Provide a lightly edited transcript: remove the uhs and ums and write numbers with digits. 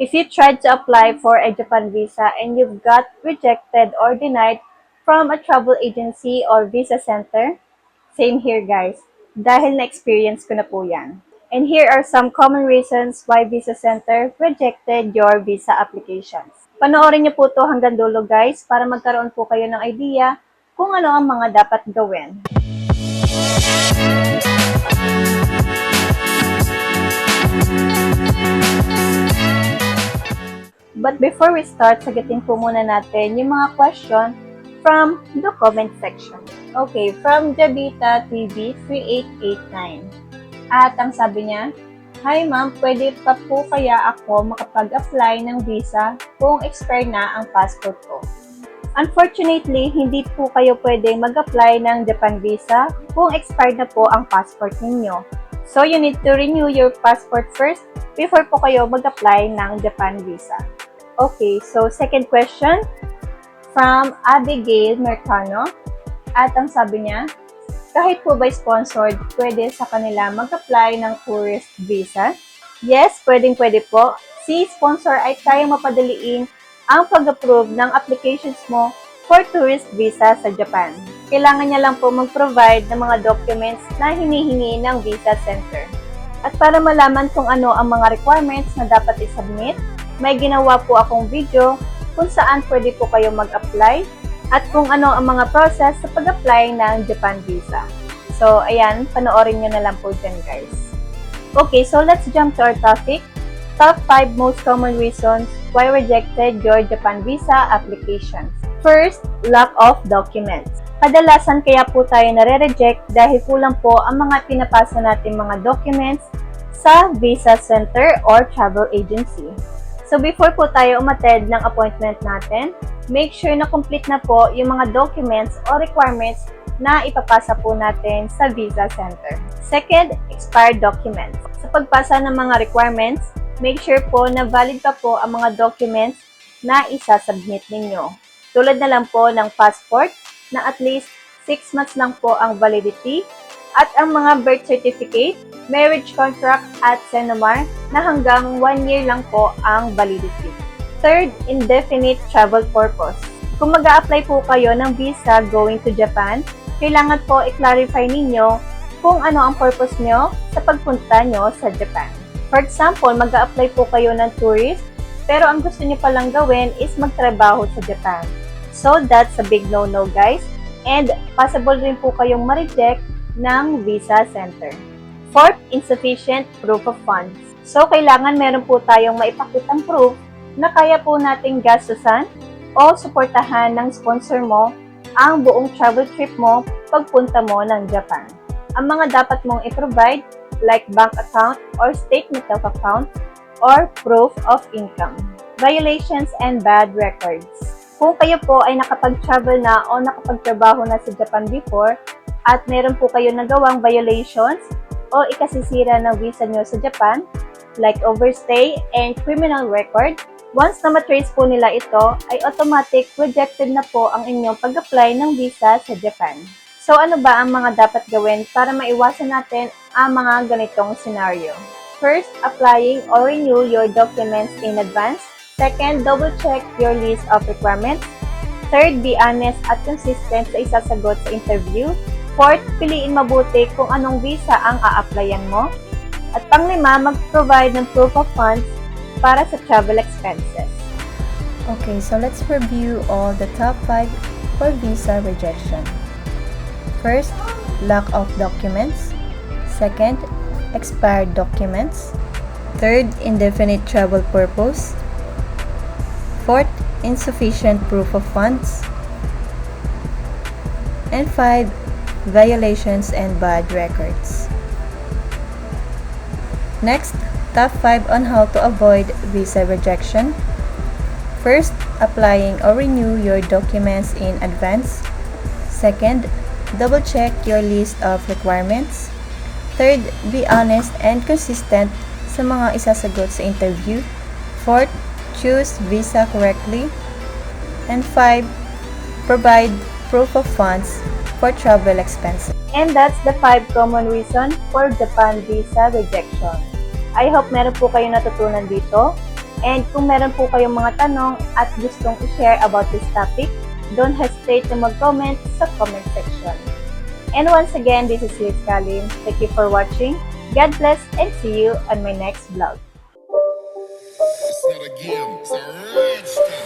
If you tried to apply for a Japan visa and you've got rejected or denied from a travel agency or visa center, same here guys, dahil na-experience ko na po yan. And here are some common reasons why visa center rejected your visa applications. Panoorin niyo po to hanggang dulo guys para magkaroon po kayo ng idea kung ano ang mga dapat gawin. But before we start, sagutin po muna natin yung mga question from the comment section. Okay, from Jabita TV 3889. At ang sabi niya, "Hi ma'am, pwede pa po kaya ako makapag-apply ng visa kung expire na ang passport ko?" Unfortunately, hindi po kayo pwedeng mag-apply ng Japan visa kung expired na po ang passport ninyo. So, you need to renew your passport first before po kayo mag-apply ng Japan visa. Okay, so second question from Abigail Mercano. At ang sabi niya, kahit po ba sponsored, pwede sa kanila mag-apply ng tourist visa? Yes, pwedeng-pwede po. Si sponsor ay kayang mapadaliin ang pag-approve ng applications mo for tourist visa sa Japan. Kailangan niya lang po mag-provide ng mga documents na hinihingi ng visa center. At para malaman kung ano ang mga requirements na dapat i-submit, may ginawa po akong video kung saan pwede po kayo mag-apply at kung ano ang mga process sa pag-apply ng Japan visa. So, ayan, panoorin nyo na lang po dyan, guys. Okay, so let's jump to our topic. Top 5 most common reasons why rejected your Japan visa applications. First, lack of documents. Kadalasan kaya po tayo nare-reject dahil kulang po ang mga pinapasa natin mga documents sa visa center or travel agency. So before po tayo umattend ng appointment natin, make sure na complete na po yung mga documents o requirements na ipapasa po natin sa visa center. Second, expired documents. Sa pagpasa ng mga requirements, make sure po na valid pa po ang mga documents na isasubmit ninyo. Tulad na lang po ng passport na at least 6 months lang po ang validity at ang mga birth certificate, marriage contract at CENOMAR na hanggang 1 year lang po ang validity. Third, indefinite travel purpose. Kung mag-a-apply po kayo ng visa going to Japan, kailangan po i-clarify ninyo kung ano ang purpose nyo sa pagpunta nyo sa Japan. For example, mag-a-apply po kayo ng tourist, pero ang gusto nyo palang gawin is magtrabaho sa Japan. So, that's a big no-no guys. And possible rin po kayong ma-reject ng visa center. Fourth, insufficient proof of funds. So, kailangan meron po tayong maipakitang proof na kaya po nating gastusan o suportahan ng sponsor mo ang buong travel trip mo pagpunta mo ng Japan. Ang mga dapat mong i-provide like bank account or statement of account or proof of income. Violations and bad records. Kung kayo po ay nakapag-travel na o nakapagtrabaho na sa Japan before at meron po kayo nagawang violations o ikasisira ng visa nyo sa Japan, like overstay and criminal record, once na matrace po nila ito, ay automatic rejected na po ang inyong pag-apply ng visa sa Japan. So ano ba ang mga dapat gawin para maiwasan natin ang mga ganitong scenario? First, applying or renew your documents in advance. Second, double-check your list of requirements. Third, be honest at consistent sa isasagot sa interview. Fourth, piliin mabuti kung anong visa ang a-applyan mo. At panglima, mag-provide ng proof of funds para sa travel expenses. Okay, so let's review all the top 5 for visa rejection. First, lack of documents. Second, expired documents. Third, indefinite travel purpose. Fourth, insufficient proof of funds. And 5, violations and bad records. Next, top 5 on how to avoid visa rejection. First, applying or renew your documents in advance. Second, double-check your list of requirements. Third, be honest and consistent sa mga isasagot sa interview. Fourth, choose visa correctly. And 5, provide proof of funds for travel expenses. And that's the 5 common reasons for Japan visa rejection. I hope meron po kayo natutunan dito. And kung meron po kayong mga tanong at gustong i-share about this topic, don't hesitate to mag-comment sa comment section. And once again, this is Liz Kalim. Thank you for watching. God bless and see you on my next vlog. It's not a game, it's a rich thing.